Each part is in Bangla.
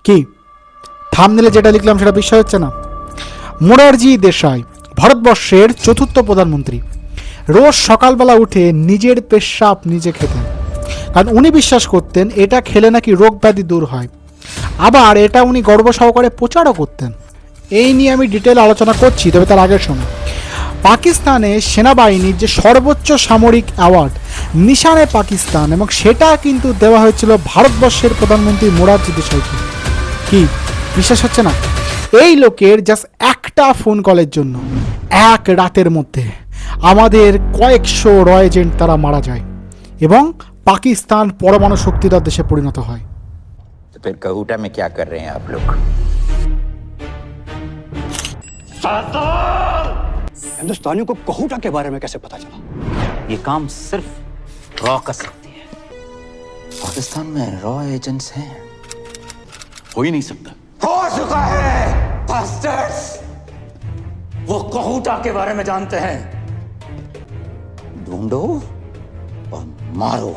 কি থাম্বনেলে যেটা লিখলাম সেটা বিশ্বাস হচ্ছে না? মোরারজি দেশাই ভারতবর্ষের চতুর্থ প্রধানমন্ত্রী। রোজ সকালবেলা উঠে নিজের পেশাব নিজে খেতেন, কারণ উনি বিশ্বাস করতেন এটা খেলে নাকি রোগ ব্যাধি দূর হয়। আবার এটা উনি গর্ব সহকারে প্রচারও করতেন। এই নিয়ে আমি ডিটেল আলোচনা করছি, তবে তার আগের সময় পাকিস্তানে সেনাবাহিনীর যে সর্বোচ্চ সামরিক অ্যাওয়ার্ড নিশানে পাকিস্তান, এবং সেটা কিন্তু দেওয়া হয়েছিল ভারতবর্ষের প্রধানমন্ত্রী মোরারজি দেশাইকে। কি বিশ্বাস হচ্ছে না? এই লোকের জাস্ট একটা ফোন কলের জন্য এক রাতের মধ্যে আমাদের কয়েকশো র এজেন্ট তারা মারা যায় এবং পাকিস্তান পরমাণু শক্তিধর দেশে পরিণত হয়। तो फिर कहूटा में क्या कर रहे हैं आप लोग? हिंदुस्तानियों को कहूटा के बारे में कैसे पता चला? ये काम सिर्फ रॉ कर सकती है। पाकिस्तान में रॉ एजेंट्स हैं। हो ही नहीं सकता। हो चुका है बास्टर्ड्स। वो कहूटा के बारे में जानते हैं। ढूंढो और मारो।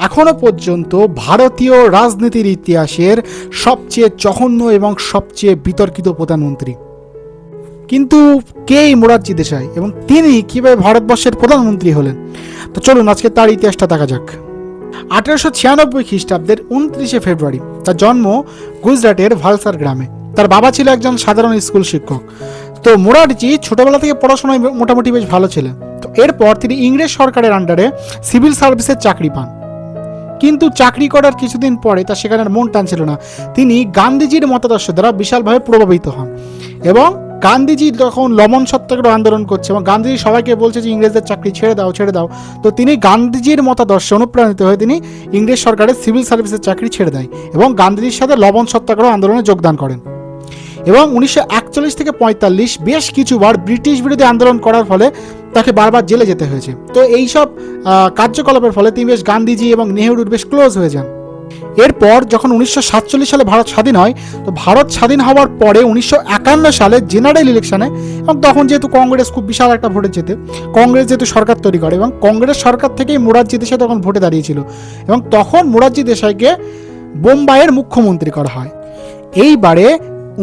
এখনো পর্যন্ত ভারতীয় রাজনীতির ইতিহাসের সবচেয়ে জঘন্য এবং সবচেয়ে বিতর্কিত প্রধানমন্ত্রী। কিন্তু কে এই মোরারজি দেশাই এবং তিনি কিভাবে ভারতবর্ষের প্রধানমন্ত্রী হলেন? তো চলুন আজকে তার ইতিহাসটা দেখা যাক। 1896 খ্রিস্টাব্দের 29শে ফেব্রুয়ারি তার জন্ম গুজরাটের ভালসার গ্রামে। তার বাবা ছিল একজন সাধারণ স্কুল শিক্ষক। তো মোরারজি ছোটবেলা থেকে পড়াশোনায় মোটামুটি বেশ ভালো ছিলেন। তো এরপর তিনি ইংরেজ সরকারের আন্ডারে সিভিল সার্ভিসের চাকরি পান। কিন্তু চাকরি করার কিছুদিন পরে তার সেখানে মন টানছিল না। তিনি গান্ধীজির মতাদর্শ দ্বারা বিশালভাবে প্রভাবিত হন এবং গান্ধীজি তখন লবণ সত্যাগ্রহ আন্দোলন করছে এবং গান্ধীজি সবাইকে বলছে যে ইংরেজদের চাকরি ছেড়ে দাও ছেড়ে দাও। তো তিনি গান্ধীজির মতাদর্শে অনুপ্রাণিত হয়ে তিনি ইংরেজ সরকারের সিভিল সার্ভিসের চাকরি ছেড়ে দেয় এবং গান্ধীজির সাথে লবণ সত্যাগ্রহ আন্দোলনে যোগদান করেন। এবং 1941 থেকে 45 বেশ কিছুবার ব্রিটিশ বিরোধী আন্দোলন করার ফলে তাকে বারবার জেলে যেতে হয়েছে। তো এইসব কার্যকলাপের ফলে তিনি বেশ গান্ধীজি এবং নেহরুর বেশ ক্লোজ হয়ে যান। এরপর যখন 1947 সালে ভারত স্বাধীন হয়, তো ভারত স্বাধীন হওয়ার পরে 1951 সালে জেনারেল ইলেকশনে, এবং তখন যেহেতু কংগ্রেস খুব বিশাল একটা ভোটে জেতে, কংগ্রেস যেহেতু সরকার তৈরি করে এবং কংগ্রেস সরকার থেকেই মোরারজি দেশাই তখন ভোটে দাঁড়িয়েছিল এবং তখন মোরারজি দেশাইকে বোম্বাইয়ের মুখ্যমন্ত্রী করা হয়। এইবারে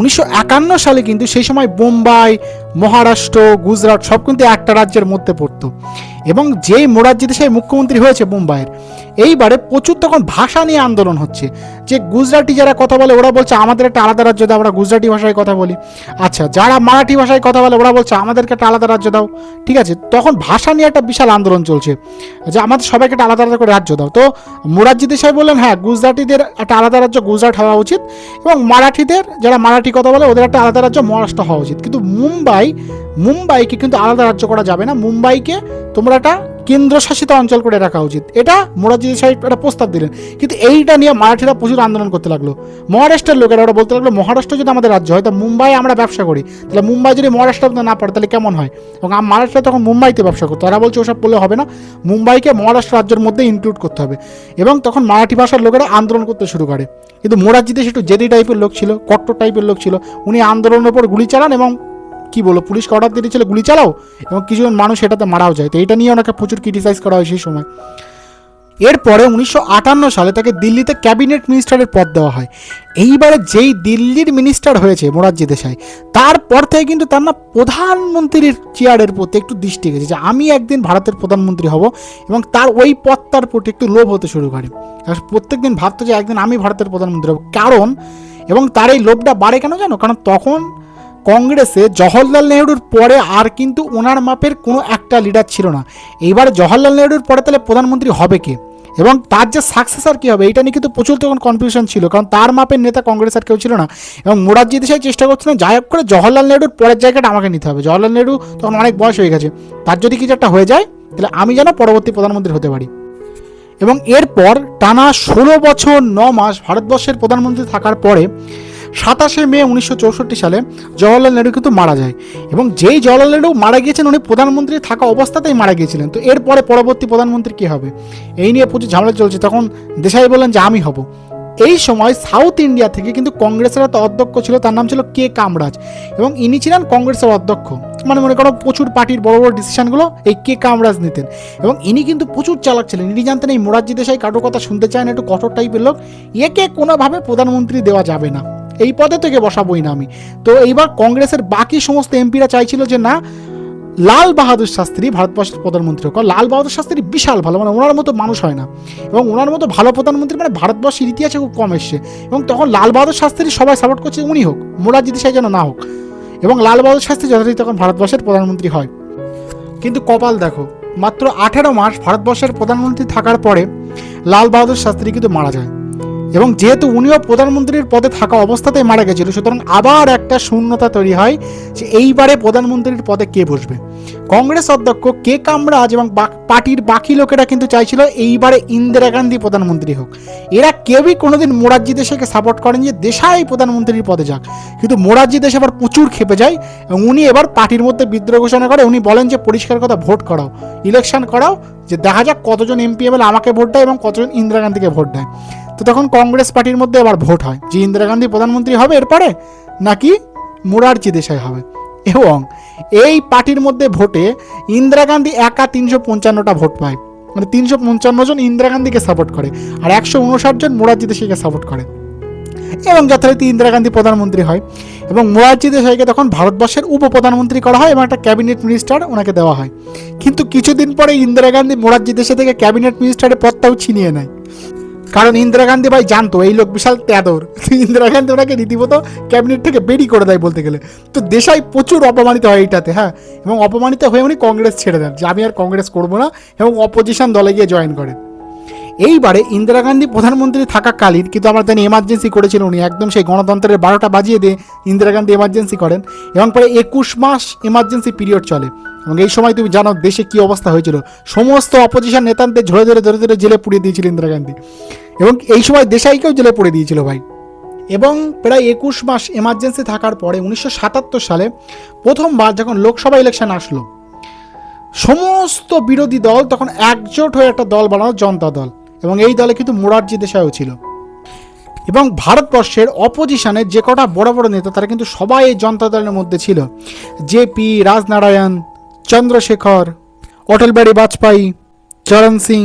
1951 সালে কিন্তু সেই সময় বোম্বাই, মহারাষ্ট্র, গুজরাট সব কিন্তু একটা রাজ্যের মধ্যে পড়তো এবং যেই মোরারজি দেশাই মুখ্যমন্ত্রী হয়েছে বোম্বাইয়ের, এইবারে প্রচুর তখন ভাষা নিয়ে আন্দোলন হচ্ছে যে গুজরাটি যারা কথা বলে ওরা বলছে আমাদের একটা আলাদা রাজ্য দাও, আমরা গুজরাটি ভাষায় কথা বলি। আচ্ছা, যারা মারাঠি ভাষায় কথা বলে ওরা বলছে আমাদেরকে একটা আলাদা রাজ্য দাও। ঠিক আছে, তখন ভাষা নিয়ে একটা বিশাল আন্দোলন চলছে যে আমাদের সবাইকে একটা আলাদা আলাদা করে রাজ্য দাও। তো মোরারজি দেশাই বললেন হ্যাঁ, গুজরাটিদের একটা আলাদা রাজ্য গুজরাট হওয়া উচিত এবং মারাঠিদের, যারা মারাঠি কথা বলে ওদের একটা আলাদা রাজ্য মহারাষ্ট্র হওয়া উচিত। কিন্তু মুম্বাইকে কিন্তু আলাদা রাজ্য করা যাবে না, মুম্বাইকে তোমরা একটা কেন্দ্রশাসিত অঞ্চল করে রাখা উচিত। এটা মোরারজি দেশাই একটা প্রস্তাব দিলেন। কিন্তু এইটা নিয়ে মারাঠিরা প্রচুর আন্দোলন করতে লাগলো। মহারাষ্ট্রের লোকেরা ওরা বলতে লাগলো মহারাষ্ট্র যদি আমাদের রাজ্য হয় তা মুম্বাই আমরা ব্যবসা করি, তাহলে মুম্বাই যদি মহারাষ্ট্র না পড়ে তাহলে কেমন হয়? এবং মহারাষ্ট্র তখন মুম্বাইতে ব্যবসা করতো। তারা বলছে ওসব বললে হবে না, মুম্বাইকে মহারাষ্ট্র রাজ্যের মধ্যে ইনক্লুড করতে হবে। এবং তখন মারাঠি ভাষার লোকেরা আন্দোলন করতে শুরু করে। কিন্তু মোরারজি দেশাই একটু জেদি টাইপের লোক ছিল, কট্টর টাইপের লোক ছিল। উনি আন্দোলনের উপর গুলি চালান এবং কি বলো, পুলিশকে অর্ডার দিয়ে দিয়েছিল গুলি চালাও, এবং কিছুজন মানুষ এটাতে মারাও যায়। তো এটা নিয়ে ওনাকে প্রচুর ক্রিটিসাইজ করা হয় সেই সময়। এরপরে 1958 সালে তাকে দিল্লিতে ক্যাবিনেট মিনিস্টারের পদ দেওয়া হয়। এইবারে যেই দিল্লির মিনিস্টার হয়েছে মোরারজি দেশাই, তারপর থেকে কিন্তু তার না প্রধানমন্ত্রীর চেয়ারের প্রতি একটু দৃষ্টি গেছে যে আমি একদিন ভারতের প্রধানমন্ত্রী হব, এবং তার ওই পদটার প্রতি একটু লোভ হতে শুরু করে। প্রত্যেকদিন ভাবতো যে একদিন আমি ভারতের প্রধানমন্ত্রী হব। কারণ, এবং তার এই লোভটা বাড়ে কেন জানো? কারণ তখন কংগ্রেসে জওহরলাল নেহরুর পরে আর কিন্তু ওনার মাপের কোনো একটা লিডার ছিল না। এইবার জওহরলাল নেহরুর পরে তাহলে প্রধানমন্ত্রী হবে কে এবং তার যে সাকসেসর কী হবে, এটা নিয়ে কিন্তু প্রচুর তখন কনফিউশন ছিল, কারণ তার মাপের নেতা কংগ্রেস আর কেউ ছিল না। এবং মোরারজি দেশাই চেষ্টা করছিলেন যাই হোক করে জওহরলাল নেহরুর পরের জায়গাটা আমাকে নিতে হবে। জওহরলাল নেহরু তখন অনেক বয়স হয়ে গেছে, তার যদি কিছু একটা হয়ে যায় তাহলে আমি যেন পরবর্তী প্রধানমন্ত্রী হতে পারি। এবং এরপর টানা 16 বছর 9 মাস ভারতবর্ষের প্রধানমন্ত্রী থাকার পরে 27শে মে 1964 সালে জওহরলাল নেহরু কিন্তু মারা যায়, এবং যেই জওহরলাল নেহরু মারা গিয়েছেন উনি প্রধানমন্ত্রী থাকা অবস্থাতেই মারা গিয়েছিলেন। তো এরপরে পরবর্তী প্রধানমন্ত্রী কে হবে এই নিয়ে প্রচুর ঝামেলা চলছে। তখন দেশাই বললেন যে আমি হব। এই সময় সাউথ ইন্ডিয়া থেকে কিন্তু কংগ্রেসের একটা অধ্যক্ষ ছিল, তার নাম ছিল কে কামরাজ, এবং ইনি ছিলেন কংগ্রেসের অধ্যক্ষ। মানে মনে করো প্রচুর পার্টির বড় বড় ডিসিশনগুলো এই কে কামরাজ নিতেন, এবং ইনি কিন্তু প্রচুর চালাক ছিলেন। ইনি জানতেন এই মোরারজি দেশাই কারোর কথা শুনতে চায় না, একটু কঠোর টাইপের লোক, একে কোনোভাবে প্রধানমন্ত্রী দেওয়া যাবে না, এই পদে থেকে বসাবোই না আমি। তো এইবার কংগ্রেসের বাকি সমস্ত এমপিরা চাইছিল যে না, লাল বাহাদুর শাস্ত্রী ভারতবর্ষের প্রধানমন্ত্রী হোক। লাল বাহাদুর শাস্ত্রী বিশাল ভালো, মানে ওনার মতো মানুষ হয় না, এবং ওনার মতো ভালো প্রধানমন্ত্রী মানে ভারতবর্ষের ইতিহাসে খুব কম এসছে। এবং তখন লাল বাহাদুর শাস্ত্রী সবাই সাপোর্ট করছে উনি হোক, মোরারজি দেশাই যেন না হোক, এবং লাল বাহাদুর শাস্ত্রী যথারীতি তখন ভারতবর্ষের প্রধানমন্ত্রী হয়। কিন্তু কপাল দেখো, মাত্র 18 মাস ভারতবর্ষের প্রধানমন্ত্রী থাকার পরে লাল বাহাদুর শাস্ত্রী কিন্তু মারা যায়, এবং যেহেতু উনিও প্রধানমন্ত্রীর পদে থাকা অবস্থাতেই মারা গেছিল, সুতরাং আবার একটা শূন্যতা তৈরি হয় যে এইবারে প্রধানমন্ত্রীর পদে কে বসবে। কংগ্রেস অধ্যক্ষ কে কামরাজ এবং পার্টির বাকি লোকেরা কিন্তু চাইছিল এইবারে ইন্দিরা গান্ধী প্রধানমন্ত্রী হোক। এরা কেউই কোনোদিন মোরারজি দেশাইকে সাপোর্ট করেন যে দেশাই প্রধানমন্ত্রীর পদে যাক। কিন্তু মোরারজি দেশাই আবার প্রচুর খেপে যায়, এবং উনি এবার পার্টির মধ্যে বিদ্রোহ ঘোষণা করে। উনি বলেন যে পরিষ্কার কথা, ভোট করাও, ইলেকশন করাও, যে দেখা যাক কতজন এমপি এমএলএ আমাকে ভোট দেয় এবং কতজন ইন্দিরা গান্ধীকে ভোট দেয়। তো তখন কংগ্রেস পার্টির মধ্যে আবার ভোট হয় যে ইন্দিরা গান্ধী প্রধানমন্ত্রী হবে এরপরে নাকি মোরারজি দেশাই হবে, এবং এই পার্টির মধ্যে ভোটে ইন্দিরা গান্ধী একা 355টা ভোট পায়, মানে 355 জন ইন্দিরা গান্ধীকে সাপোর্ট করে, আর 159 জন মোরারজি দেশাইকে সাপোর্ট করে, এবং যথারীতি ইন্দিরা গান্ধী প্রধানমন্ত্রী হয়। এবং মোরারজি দেশাইকে তখন ভারতবর্ষের উপপ্রধানমন্ত্রী করা হয় এবং একটা ক্যাবিনেট মিনিস্টার ওনাকে দেওয়া হয়। কিন্তু কিছুদিন পরে ইন্দিরা গান্ধী মোরারজি দেশাই থেকে ক্যাবিনেট মিনিস্টারের পদটাও ছিনিয়ে নেয়, কারণ ইন্দিরা গান্ধী ভাই জানতো এই লোক বিশাল তেদর। ইন্দিরা গান্ধী ওনাকে রীতিমতো ক্যাবিনেট থেকে বেরিয়ে করে দেয় বলতে গেলে। তো দেশাই প্রচুর অপমানিত হয় এইটাতে, হ্যাঁ, এবং অপমানিত হয়ে উনি কংগ্রেস ছেড়ে দেন যে আমি আর কংগ্রেস করবো না, এবং অপোজিশন দলে গিয়ে জয়েন করেন। এইবারে ইন্দিরা গান্ধী প্রধানমন্ত্রী থাকাকালীন কিন্তু আমরা জানি এমার্জেন্সি করেছিল উনি, একদম সেই গণতন্ত্রের 12টা বাজিয়ে দিয়ে ইন্দিরা গান্ধী এমার্জেন্সি করেন, এবং পরে 21 মাস এমার্জেন্সি পিরিয়ড চলে। এবং এই সময় তুমি জানো দেশে কি অবস্থা হয়েছিল, সমস্ত অপোজিশন নেতাদের ধরে ধরে জেলে পুড়িয়ে দিয়েছিল ইন্দিরা গান্ধী, এবং এই সময় দেশাইকেও জেলে পুড়ে দিয়েছিল ভাই। এবং প্রায় 21 মাস এমার্জেন্সি থাকার পরে 1977 সালে প্রথমবার যখন লোকসভা ইলেকশন আসলো, সমস্ত বিরোধী দল তখন একজোট হয়ে একটা দল বানালো, জনতা দল, এবং এই দলে কিন্তু মোরারজি দেশাইও ছিল। এবং ভারতবর্ষের অপোজিশনের যে কটা বড় বড় নেতা তারা কিন্তু সবাই এই জনতা দলের মধ্যে ছিল। জেপি, রাজনারায়ণ, চন্দ্রশেখর, অটল বিহারী বাজপেয়ী, চরণ সিং,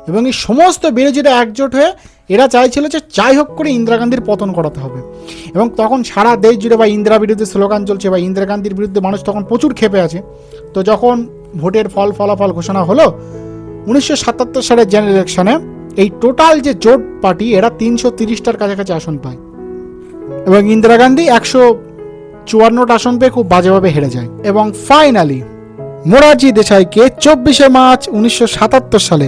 এবং এই সমস্ত বিরোধীরা একজোট হয়ে এরা চাইছিল যে যাই হোক করে ইন্দিরা গান্ধীর পতন করাতে হবে। এবং তখন সারা দেশ জুড়ে বা ইন্দিরা বিরুদ্ধে স্লোগান চলছে, বা ইন্দিরা গান্ধীর বিরুদ্ধে মানুষ তখন প্রচুর ক্ষেপে আছে। তো যখন ভোটের ফলাফল ঘোষণা হলো 1977 সালের জেনারেল ইলেকশনে, এই টোটাল যে জোট পার্টি এরা 330টার কাছাকাছি আসন পায়, এবং ইন্দিরা গান্ধী 154টা আসন পেয়ে খুব বাজেভাবে হেরে যায়। এবং ফাইনালি মোরারজি দেশাইকে 24শে মার্চ 1977 সালে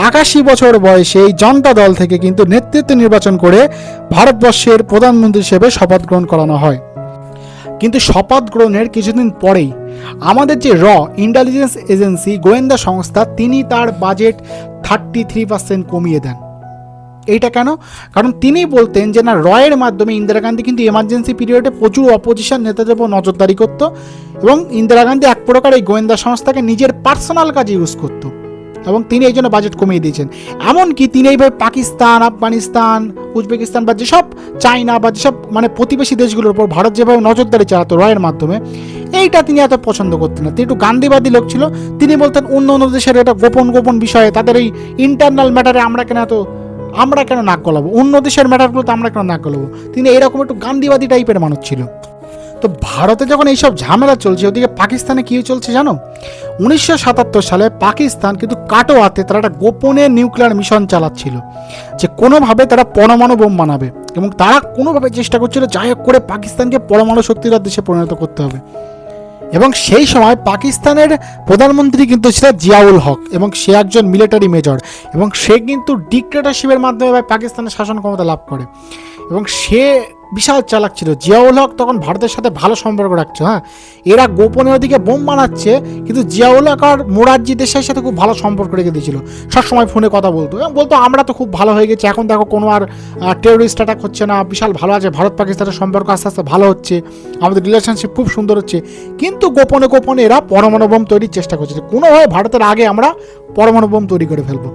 81 বছর বয়সে এই জনতা দল থেকে কিন্তু নেতৃত্ব নির্বাচন করে ভারতবর্ষের প্রধানমন্ত্রী হিসেবে শপথ গ্রহণ করানো হয়। কিন্তু শপথ গ্রহণের কিছুদিন পরেই আমাদের যে ইন্টেলিজেন্স এজেন্সি গোয়েন্দা সংস্থা, তিনি তার বাজেট 33% কমিয়ে দেন। এইটা কেন? কারণ তিনি বলতেন যে না, রয়ের মাধ্যমে ইন্দিরা গান্ধী কিন্তু এমার্জেন্সি পিরিয়ডে প্রচুর অপোজিশন নেতাদের উপর নজরদারি করত, এবং ইন্দিরা গান্ধী এক প্রকার এই গোয়েন্দা সংস্থাকে নিজের পার্সোনাল কাজে ইউজ করত, এবং তিনি এই জন্য বাজেট কমিয়ে দিয়েছেন। এমনকি তিনি এইভাবে পাকিস্তান, আফগানিস্তান, উজবেকিস্তান বা যেসব চায়না বা যেসব মানে প্রতিবেশী দেশগুলোর উপর ভারত যেভাবে নজরদারি চালাতো রয়ের মাধ্যমে, এইটা তিনি এত পছন্দ করতেন না। তিনি একটু গান্ধীবাদী লোক ছিল। তিনি বলতেন অন্য দেশের এটা গোপন বিষয়ে, তাদের এই ইন্টারনাল ম্যাটারে আমরা কেন নাক গলাবো, অন্য দেশের ম্যাটারগুলোতে আমরা কেন নাক গলাবো। তিনি এইরকম একটু গান্ধীবাদী টাইপের মানুষ ছিল। তো ভারতে যখন এইসব ঝামেলা চলছে, ওদিকে পাকিস্তানে কী চলছে জানো? 1977 সালে পাকিস্তান কিন্তু কাটোয়াতে তারা একটা গোপনে নিউক্লিয়ার মিশন চালাচ্ছিল, যে কোনোভাবে তারা পরমাণু বোম বানাবে, এবং তারা কোনোভাবে চেষ্টা করছিল যাই হোক করে পাকিস্তানকে পরমাণু শক্তিধর দেশে পরিণত করতে হবে। এবং সেই সময় পাকিস্তানের প্রধানমন্ত্রী কিন্তু ছিল জিয়াউল হক, এবং সে একজন মিলিটারি মেজর, এবং সে কিন্তু ডিক্টেটরশিপের মাধ্যমে পাকিস্তানের শাসন ক্ষমতা লাভ করে, এবং সে বিশাল চালাক ছিল। জিয়াউল হক তখন ভারতের সাথে ভালো সম্পর্ক রাখছে, হ্যাঁ, এরা গোপনে ওদিকে বোম বানাচ্ছে, কিন্তু জিয়াউল হক আর মোরারজি দেশাইয়ের সাথে খুব ভালো সম্পর্ক রেখে দিয়েছিল। সবসময় ফোনে কথা বলতো এবং বলতো আমরা তো খুব ভালো হয়ে গেছি, এখন দেখো কোনো আর টেরোরিস্ট অ্যাটাক হচ্ছে না, বিশাল ভালো আছে, ভারত পাকিস্তানের সম্পর্ক আস্তে আস্তে ভালো হচ্ছে, আমাদের রিলেশনশিপ খুব সুন্দর হচ্ছে। কিন্তু গোপনে গোপনে এরা পরমাণু বোম তৈরির চেষ্টা করছে, কোনোভাবে ভারতের আগে আমরা পরমাণু বোম তৈরি করে ফেলবো।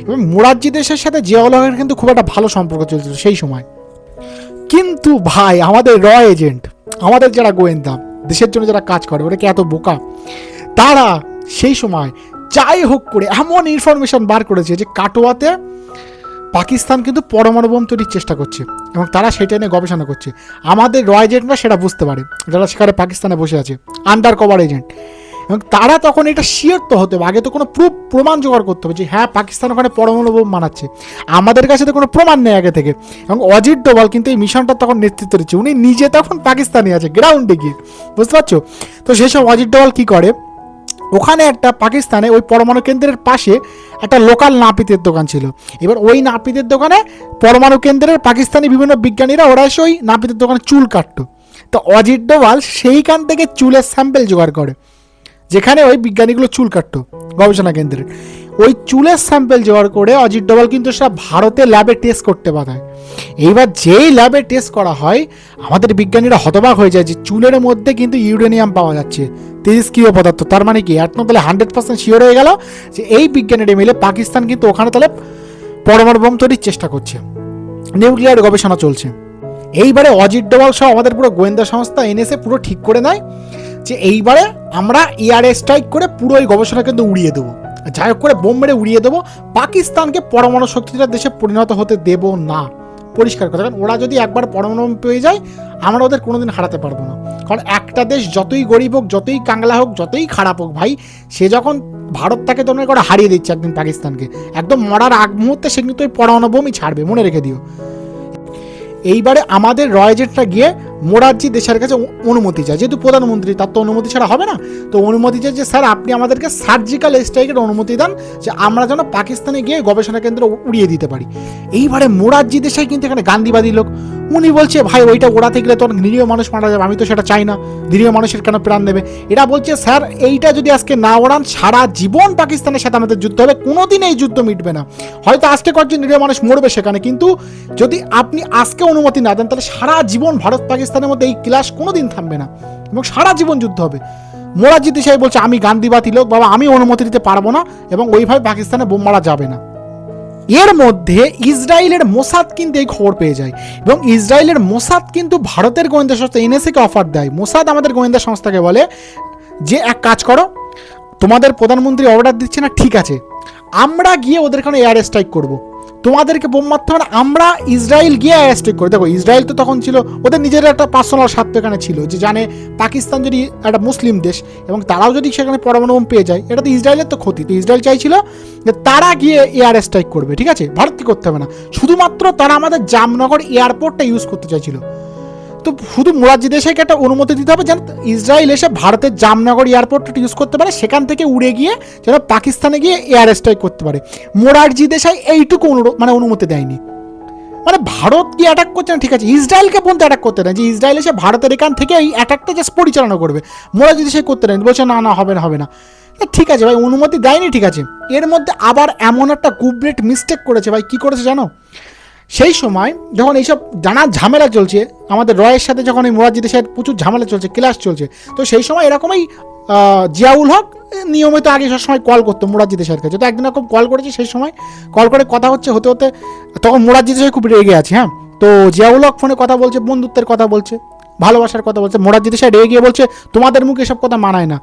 এবং মোরারজি দেশের সাথে জিয়াউল হকের কিন্তু খুব একটা ভালো সম্পর্ক চলছিল সেই সময়। কিন্তু ভাই আমাদের র এজেন্ট, আমাদের যারা গোয়েন্দা, দেশের জন্য যারা কাজ করে, ওরা কি এত বোকা? তারা সেই সময় যাই হোক করে এমন ইনফরমেশন বার করেছে যে কাটোয়াতে পাকিস্তান কিন্তু পরমাণু বোম তৈরির চেষ্টা করছে এবং তারা সেটা নিয়ে গবেষণা করছে। আমাদের র এজেন্টরা সেটা বুঝতে পারে, যারা সেখানে পাকিস্তানে বসে আছে, আন্ডার কভার এজেন্ট, এবং তারা তখন এটা শিওর তো হতে হবে, আগে তো কোনো প্রমাণ জোগাড় করতে হবে যে হ্যাঁ পাকিস্তান ওখানে পরমাণু বোম বানাচ্ছে। আমাদের কাছে তো কোনো প্রমাণ নেই আগে থেকে। এবং অজিত ডোভাল কিন্তু এই মিশনটা তখন নেতৃত্ব দিচ্ছে, উনি নিজে তখন পাকিস্তানে আছে গ্রাউন্ডে গিয়ে, বুঝতে পারছো? তো সেই সব অজিত ডোভাল কী করে, ওখানে একটা পাকিস্তানে ওই পরমাণু কেন্দ্রের পাশে একটা লোকাল নাপিতের দোকান ছিল। এবার ওই নাপিতের দোকানে পরমাণু কেন্দ্রের পাকিস্তানি বিভিন্ন বিজ্ঞানীরা ওরা এসে ওই নাপিতের দোকানে চুল কাটতো। তো অজিত ডোভাল সেইখান থেকে চুলের স্যাম্পেল জোগাড় করে, যেখানে ওই বিজ্ঞানীগুলো চুল কাটতো গবেষণা কেন্দ্রে, ওই চুলের স্যাম্পেল জোগাড় করে অজিত ডোভাল কিন্তু সেটা ভারতের ল্যাবে টেস্ট করতে পাঠায়। এইবার যেই ল্যাবে টেস্ট করা হয়, আমাদের বিজ্ঞানীরা হতবাক হয়ে যায় যে চুলের মধ্যে কিন্তু ইউরেনিয়াম পাওয়া যাচ্ছে, তেজস্ক্রিয় পদার্থ। তার মানে কি একদম তাহলে 100% শিওর হয়ে গেল যে এই বিজ্ঞানীরা মিলে পাকিস্তান কিন্তু ওখানে তাহলে পরমাণু বোম তৈরির চেষ্টা করছে, নিউক্লিয়ার গবেষণা চলছে। এইবারে অজিত ডোভাল সহ আমাদের পুরো গোয়েন্দা সংস্থা এনএসএ পুরো ঠিক করে নেয় যে এইবারে আমরা এয়ার স্ট্রাইক করে পুরো এই গবেষণা কিন্তু উড়িয়ে দেবো, যাই হোক করে বোম মেরে উড়িয়ে দেবো, পাকিস্তানকে পরমাণু শক্তিধর দেশে পরিণত হতে দেব না। পরিষ্কার কথা, কারণ ওরা যদি একবার পরমাণু বোম পেয়ে যায় আমরা ওদের কোনোদিন হারাতে পারবো না। কারণ একটা দেশ যতই গরিব হোক, যতই কাংলা হোক, যতই খারাপ হোক ভাই, সে যখন ভারত তাকে তোমরা করে হারিয়ে দিচ্ছে একদিন পাকিস্তানকে, একদম মরার আগ মুহূর্তে সে কিন্তু ওই পরমাণু বোমই ছাড়বে, মনে রেখে দিও। এইবারে আমাদের র এজেন্টরা গিয়ে মোরারজি দেশের কাছে অনুমতি চায়, যেহেতু প্রধানমন্ত্রী, তার তো অনুমতি ছাড়া হবে না। তো অনুমতি চায় যে স্যার আপনি আমাদেরকে সার্জিক্যাল স্ট্রাইকের অনুমতি দেন, যে আমরা যেন পাকিস্তানে গিয়ে গবেষণা কেন্দ্র উড়িয়ে দিতে পারি। এইবারে মোরারজি দেশাই কিন্তু এখানে গান্ধীবাদী লোক, উনি বলছে ভাই ওইটা ওড়াতে গেলে তো নিরীহ মানুষ মারা যাবে, আমি তো সেটা চাই না, নিরীহ মানুষের কেন প্রাণ নেবে। এরা বলছে স্যার এইটা যদি আজকে না ওড়ান সারা জীবন পাকিস্তানের সাথে আমাদের যুদ্ধ হবে, কোনোদিন এই যুদ্ধ মিটবে না। হয়তো আজকে কয়েকজন নিরীহ মানুষ মরবে সেখানে, কিন্তু যদি আপনি আজকে অনুমতি না দেন তাহলে সারা জীবন ভারত পাকিস্তানের মধ্যে এই ক্লাশ কোনোদিন থামবে না এবং সারা জীবন যুদ্ধ হবে। মোরারজি দেশাই বলছে আমি গান্ধীবাদী লোক বাবা, আমি অনুমতি দিতে পারবো না এবং ওইভাবে পাকিস্তানে বোম মারা যাবে না। এর মধ্যে ইসরায়েলের মোসাদ কিন্তু এই খবর পেয়ে যায় এবং ইসরায়েলের মোসাদ কিন্তু ভারতের গোয়েন্দা সংস্থা এনএসএকে অফার দেয়। মোসাদ আমাদের গোয়েন্দা সংস্থাকে বলে যে এক কাজ করো, তোমাদের প্রধানমন্ত্রী অর্ডার দিচ্ছে না, ঠিক আছে আমরা গিয়ে ওদের এখানে এয়ার স্ট্রাইক করবো, তোমাদেরকে বোম মারতে হবে না, আমরা ইসরায়েল গিয়ে এয়ার স্ট্রাইক করি। দেখো ইসরায়েল তো তখন ছিল ওদের নিজের একটা পার্সোনাল স্বার্থ এখানে ছিল, যে জানে পাকিস্তান যদি একটা মুসলিম দেশ এবং তারাও যদি সেখানে পরমাণু বোম পেয়ে যায় এটা তো ইসরায়েলের তো ক্ষতি। তো ইসরায়েল চাইছিল যে তারা গিয়ে এয়ার স্ট্রাইক করবে, ঠিক আছে, ভারত কি করতে হবে না, শুধুমাত্র তারা আমাদের জামনগর এয়ারপোর্টটা ইউজ করতে চাইছিল। তো শুধু মোরারজি দেশাইকে একটা অনুমতি দিতে হবে যেন ইসরায়েল এসে ভারতের জামনগর এয়ারপোর্টটা ইউজ করতে পারে, সেখান থেকে উড়ে গিয়ে যেন পাকিস্তানে গিয়ে এয়ার স্ট্রাইক করতে পারে। মোরারজি দেশাই এইটুকু অনুমতি দেয়নি। মানে ভারত কি অ্যাটাক করছে না, ঠিক আছে, ইসরায়েলকে পর্যন্ত অ্যাটাক করতে না, যে ইসরায়েল এসে ভারতের এখান থেকে এই অ্যাটাকটা জাস্ট পরিচালনা করবে, মোরারজি দেশাই করতে নেই, বলছে না না হবে না হবে না। ঠিক আছে ভাই, অনুমতি দেয়নি, ঠিক আছে। এর মধ্যে আবার এমন একটা কুবরেট মিস্টেক করেছে ভাই, কি করেছে জানো? সেই সময় যখন এইসব জানা ঝামেলা চলছে আমাদের রয়ের সাথে, যখন এই মোরারজি দেশাইয়ের প্রচুর ঝামেলা চলছে, ক্লাস চলছে, তো সেই সময় এরকমই জিয়াউল হক নিয়মিত আগে সবসময় কল করতো মোরারজি দেশাইয়ের কাছে। তো একদিন এরকম কল করেছে, সেই সময় কল করে কথা হতে হতে তখন মোরারজি দেশাই খুব রেগে আছে, হ্যাঁ। তো জিয়াউল হক ফোনে কথা বলছে, বন্ধুত্বের কথা বলছে, ভালোবাসার কথা বলছে। মোরারজি দেশাই রেগে গিয়ে বলছে তোমাদের মুখে এসব কথা মানায় না,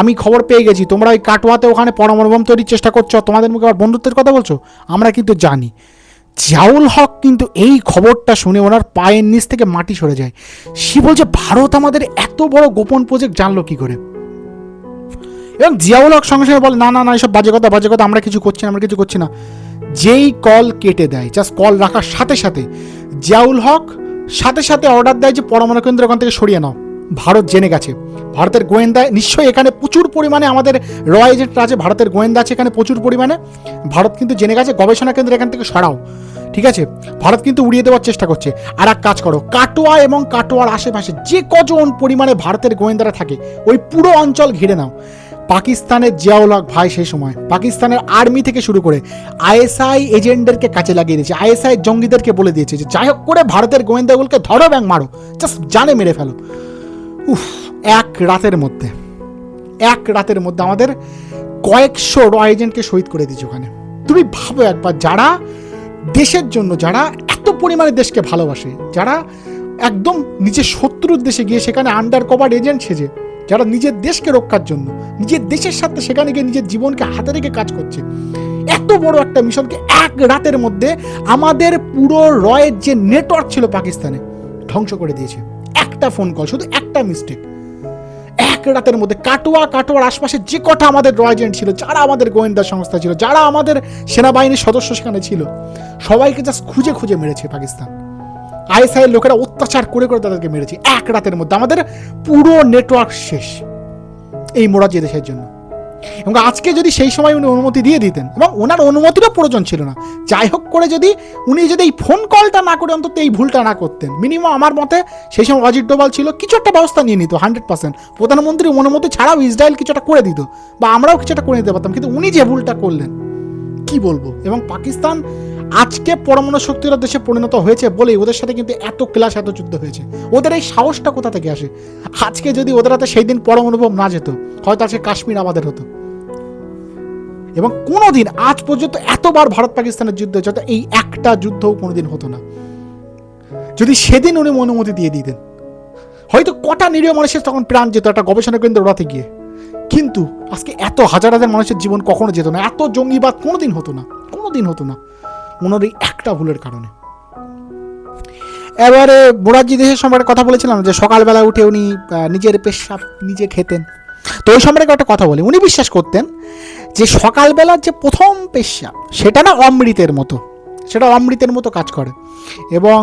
আমি খবর পেয়ে গেছি তোমরা ওই কাটোয়াতে ওখানে পরমাণু বোম তৈরির চেষ্টা করছো, তোমাদের মুখে আবার বন্ধুত্বের কথা বলছো, আমরা কিন্তু জানি। জিয়াউল হক কিন্তু এই খবরটা শুনে ওনার পায়ের নিচ থেকে মাটি সরে যায়। সে বলছে ভারত আমাদের এত বড় গোপন প্রজেক্ট জানলো কি করে? এবং জিয়াউল হক সঙ্গে সঙ্গে বলে না না না এসব বাজে কথা বাজে কথা, আমরা কিছু করছি না। যেই কল কেটে দেয়, জাস্ট কল রাখার সাথে সাথে জিয়াউল হক সাথে সাথে অর্ডার দেয় যে পরমাণু কেন্দ্র ওখান থেকে সরিয়ে নাও, ভারত জেনে গেছে। ভারতের গোয়েন্দা নিশ্চয়ই এখানে প্রচুর পরিমাণে আমাদের র এজেন্টরা আছে, ভারতের গোয়েন্দা আছে এখানে প্রচুর পরিমাণে, ভারত কিন্তু জেনে গেছে, গবেষণা কেন্দ্র এখান থেকে সরাও। ঠিক আছে, ভারত কিন্তু উড়িয়ে দেওয়ার চেষ্টা করছে। আর এক কাজ করো, কাটোয়া এবং কাটোয়ার আশেপাশে যে কজন পরিমাণে ভারতের গোয়েন্দারা থাকে ওই পুরো অঞ্চল ঘিরে নাও। পাকিস্তানের জিয়াউল হক ভাই সেই সময় পাকিস্তানের আর্মি থেকে শুরু করে আইএসআই এজেন্টদেরকে কাছে লাগিয়ে দিয়েছে, আইএসআই জঙ্গিদেরকে বলে দিয়েছে যে যাই হোক করে ভারতের গোয়েন্দাগুলোকে ধরো ব্যাং মারো, জাস্ট জানে মেরে ফেলো। উফ, এক রাতের মধ্যে আমাদের কয়েকশো র এজেন্টকে শহীদ করে দিয়েছে ওখানে। তুমি ভাবো একবার, যারা দেশের জন্য, যারা এত পরিমাণে দেশকে ভালোবাসে, যারা একদম নিজের শত্রুর দেশে গিয়ে সেখানে আন্ডার কভার এজেন্ট সেজে, যারা নিজের দেশকে রক্ষার জন্য নিজের দেশের সাথে সেখানে গিয়ে নিজের জীবনকে হাতে রেখে কাজ করছে, এত বড় একটা মিশনকে এক রাতের মধ্যে আমাদের পুরো রয়ের যে নেটওয়ার্ক ছিল পাকিস্তানে ধ্বংস করে দিয়েছে। একটা ফোন কল, শুধু একটা মিস্টেক, এক রাতের মধ্যে কাটোয়ার আশপাশে যে কটা আমাদের র এজেন্ট ছিল, যারা আমাদের গোয়েন্দা সংস্থা ছিল, যারা আমাদের সেনাবাহিনীর সদস্য সেখানে ছিল, সবাইকে জাস্ট খুঁজে খুঁজে মেরেছে পাকিস্তান। আইএসআই এর লোকেরা অত্যাচার করে করে তাদেরকে মেরেছে। এক রাতের মধ্যে আমাদের পুরো নেটওয়ার্ক শেষ এই মোরারজি দেশাইয়ের জন্য। এবং আজকে যদি সেই সময় উনি অনুমতি দিয়ে দিতেন, এবং ওনার অনুমতিরও প্রয়োজন ছিল না, যাই হোক করে যদি উনি এই ফোন কলটা না করে অন্তত এই ভুলটা না করতেন, মিনিমাম আমার মতে সেই সময় অজিত ডোভাল ছিল, কিছু একটা ব্যবস্থা নিয়ে নিত 100%। প্রধানমন্ত্রী অনুমতি ছাড়াও ইসরায়েল কিছু একটা করে দিত, বা আমরাও কিছু একটা করে নিতে পারতাম, কিন্তু উনি যে ভুলটা করলেন কি বলবো। এবং পাকিস্তান আজকে পরমাণু শক্তির দেশে পরিণত হয়েছে বলেই ওদের সাথে কিন্তু এত ক্লাস, এত যুদ্ধ হয়েছে। ওদের এই সাহসটা কোথা থেকে আসে? আজকে যদি ওদের হাতে সেই দিন পরমাণু বোম না যেত, হয়তো আজকে কাশ্মীর আমাদের হতো। এবং কোনোদিন আজ পর্যন্ত এতবার ভারত পাকিস্তানের যুদ্ধ হয়েছে, এই একটা যুদ্ধও কোনোদিন হতো না যদি সেদিন উনি অনুমতি দিয়ে দিতেন। হয়তো কটা নিরীহ মানুষের তখন প্রাণ যেত একটা গবেষণা কেন্দ্র ওড়াতে গিয়ে, কিন্তু আজকে এত হাজার হাজার মানুষের জীবন কখনো যেত না, এত জঙ্গিবাদ কোনোদিন হতো না ওনার এই একটা ভুলের কারণে। এবারে মোরারজি দেশের সম্পর্কে কথা বলেছিলাম যে সকালবেলা উঠে উনি নিজের পেশাব নিজে খেতেন। তো ওই সম্পর্কে একটা কথা বলি, উনি বিশ্বাস করতেন যে সকালবেলার যে প্রথম পেশাব সেটা না অমৃতের মতো কাজ করে, এবং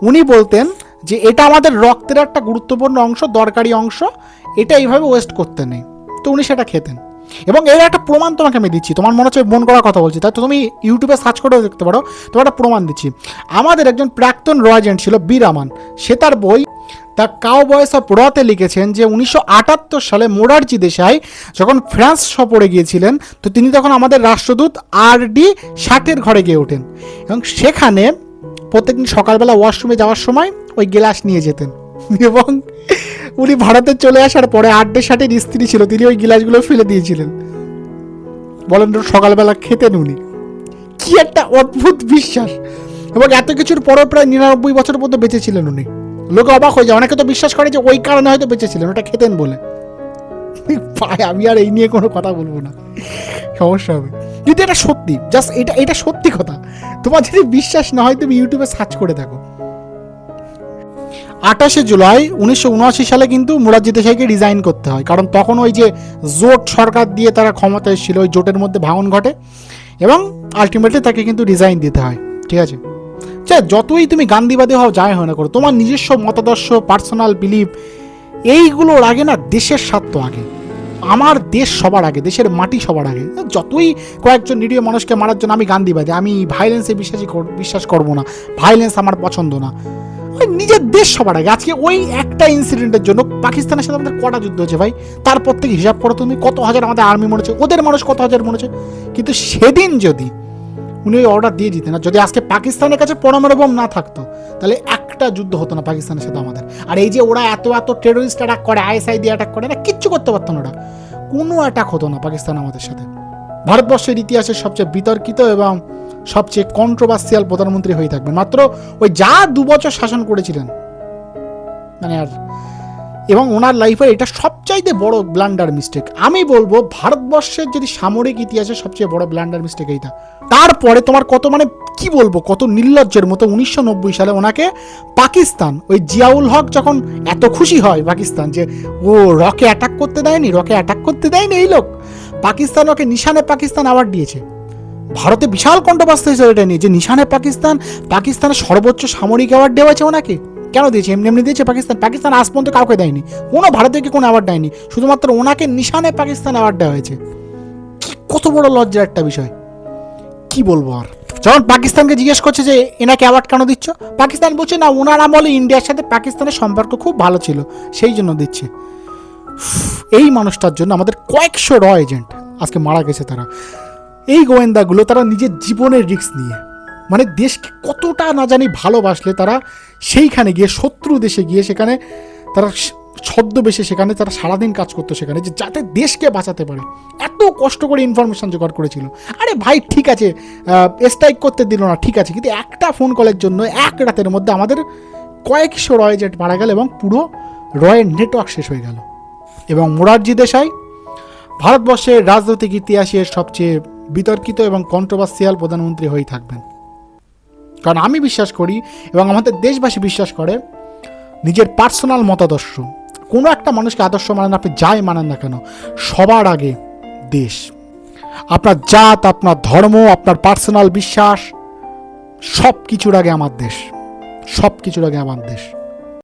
উনি বলতেন যে এটা আমাদের রক্তের একটা গুরুত্বপূর্ণ অংশ, দরকারি অংশ, এটা এইভাবে ওয়েস্ট করতে নেই। তো উনি সেটা খেতেন। এবং এর একটা প্রমাণ তোমাকে আমি দিচ্ছি, তোমার মনে হচ্ছে মন করার কথা বলছি, তাই তো তুমি ইউটিউবে সার্চ করেও দেখতে পারো, তোমার একটা প্রমাণ দিচ্ছি। আমাদের একজন প্রাক্তন র এজেন্ট ছিল বি রামান, সে তার বই দ্য কাউবয়েস অফ রতে লিখেছেন যে 1978 সালে মোরারজি দেশাই যখন ফ্রান্স সফরে গিয়েছিলেন, তো তিনি তখন আমাদের রাষ্ট্রদূত আর.ডি. শার্টের ঘরে গিয়ে ওঠেন, এবং সেখানে প্রত্যেকদিন সকালবেলা ওয়াশরুমে যাওয়ার সময় ওই গ্লাস নিয়ে যেতেন। এবং উনি ভারতে চলে আসার পরে আর.ডি. শার্টের স্ত্রী ছিল, তিনি ওই গ্লাসগুলো ফেলে দিয়েছিলেন, বলেন সকালবেলা খেতেন উনি। কি একটা অদ্ভুত বিশ্বাস! এবং এত কিছুর পরও প্রায় 99 বছর পর্যন্ত বেঁচেছিলেন উনি। লোকে অবাক হয়ে যায়, অনেকে তো বিশ্বাস করে যে ওই কারণে হয়তো বেঁচেছিলেন, ওটা খেতেন বলে। আমি আর এই নিয়ে কোনো কথা বলবো না, সমস্যা হবে। কিন্তু এটা সত্যি, জাস্ট এটা সত্যি কথা। তোমার যদি বিশ্বাস না হয় তুমি ইউটিউবে সার্চ করে দেখো। 28 জুলাই 1979 সালে কিন্তু মোরারজি দেশাইকে রিজাইন করতে হয়, কারণ তখন ওই যে জোট সরকার দিয়ে তারা ক্ষমতায় ছিল, ওই জোটের মধ্যে ভাঙন ঘটে, এবং আলটিমেটলি তাকে কিন্তু রিজাইন দিতে হয়। ঠিক আছে, যতই তুমি গান্ধীবাদী হও, যাই হয় না করো, তোমার নিজস্ব মতাদর্শ, পার্সোনাল বিলিভ, এইগুলোর আগে না দেশের স্বার্থ আগে। আমার দেশ সবার আগে, দেশের মাটি সবার আগে। যতই কয়েকজন নিরীহ মানুষকে মারার জন্য আমি গান্ধীবাদী, আমি ভাইলেন্সে বিশ্বাস করবো না, ভাইলেন্স আমার পছন্দ না, নিজের দেশ সবার আগে। আজকে ওই একটা ইনসিডেন্টের জন্য পাকিস্তানের সাথে আমাদের কটা যুদ্ধ হয়েছে ভাই, তারপর থেকে হিসাব করো তুমি, কত হাজার আমাদের আর্মি মরেছে, ওদের মানুষ কত হাজার মরেছে। কিন্তু সেদিন যদি উনি ওই অর্ডার দিয়ে দিতেন, যদি আজকে পাকিস্তানের কাছে পরমাণু বোম না থাকতো, তাহলে একটা যুদ্ধ হতো না পাকিস্তানের সাথে আমাদের। আর এই যে ওরা এত টেরোরিস্ট অ্যাটাক করে, আইএসআই দিয়ে অ্যাটাক করে, না কিচ্ছু করতে পারতো না, ওরা কোনো অ্যাটাক হতো না পাকিস্তান আমাদের সাথে। ভারতবর্ষের ইতিহাসের সবচেয়ে বিতর্কিত এবং সবচেয়ে কন্ট্রোভার্সিয়াল প্রধানমন্ত্রী হয়ে থাকবেন, মাত্র ওই যা 2 বছর শাসন করেছিলেন, মানে আর। এবং ওনার লাইফের এটা সবচাইতে বড় ব্লান্ডার মিস্টেক। আমি বলবো ভারতবর্ষের যদি সামরিক ইতিহাসে সবচেয়ে বড় ব্লান্ডার মিস্টেক এইটা। তারপরে তোমার কত কী বলবো, কত নির্লজ্জের মতো 1990 সালে ওনাকে পাকিস্তান, ওই জিয়াউল হক যখন এত খুশি হয় পাকিস্তান যে ও রকে অ্যাটাক করতে দেয়নি এই লোক, পাকিস্তান ওকে নিশানে পাকিস্তান অ্যাওয়ার্ড দিয়েছে। ভারতে বিশাল কন্ট্রোভার্সি হয়েছে এটা নিয়ে যে নিশানে পাকিস্তানের সর্বোচ্চ সামরিক অ্যাওয়ার্ড দেওয়া হয়েছে ওনাকে। কেন দিয়েছে? এমনি দিয়েছে পাকিস্তান আজ পর্যন্ত কাউকে দেয়নি, কোনো ভারতীয়কে কোনো অ্যাওয়ার্ড দেয়নি, শুধুমাত্র ওনাকে নিশানে পাকিস্তান অ্যাওয়ার্ড দেওয়া হয়েছে। কত বড় লজ্জার একটা বিষয়, কি বলবো আর। যখন পাকিস্তানকে জিজ্ঞেস করছে যে এনাকে অ্যাওয়ার্ড কেন দিচ্ছ, পাকিস্তান বলছে না ওনার আমলে ইন্ডিয়ার সাথে পাকিস্তানের সম্পর্ক খুব ভালো ছিল সেই জন্য দিচ্ছে। এই মানুষটার জন্য আমাদের কয়েকশো এজেন্ট আজকে মারা গেছে। তারা এই গোয়েন্দাগুলো তারা নিজের জীবনের রিস্ক নিয়ে, মানে দেশকে কতটা না জানি ভালোবাসলে তারা সেইখানে গিয়ে শত্রু দেশে গিয়ে সেখানে তারা ছদ্মবেশে সেখানে তারা সারাদিন কাজ করতো সেখানে, যে যাতে দেশকে বাঁচাতে পারে এত কষ্ট করে ইনফরমেশন জোগাড় করেছিল। আরে ভাই ঠিক আছে স্ট্রাইক করতে দিল না ঠিক আছে, কিন্তু একটা ফোন কলের জন্য এক রাতের মধ্যে আমাদের কয়েকশো এজেন্ট মারা গেল এবং পুরো রয়ের নেটওয়ার্ক শেষ হয়ে গেল। এবং মোরারজি দেশাই ভারতবর্ষের রাজনৈতিক ইতিহাসের সবচেয়ে বিতর্কিত এবং কন্ট্রোভার্সিয়াল প্রধানমন্ত্রী হয়েই থাকবেন। কারণ আমি বিশ্বাস করি এবং আমাদের দেশবাসী বিশ্বাস করে নিজের পার্সোনাল মতাদর্শ, কোনো একটা মানুষকে আদর্শ মানেন আপনি যাই মানেন না কেন, সবার আগে দেশ, আপনার জাত, আপনার ধর্ম, আপনার পার্সোনাল বিশ্বাস, সব কিছুর আগে আমার দেশ, সব কিছুর আগে আমার দেশ।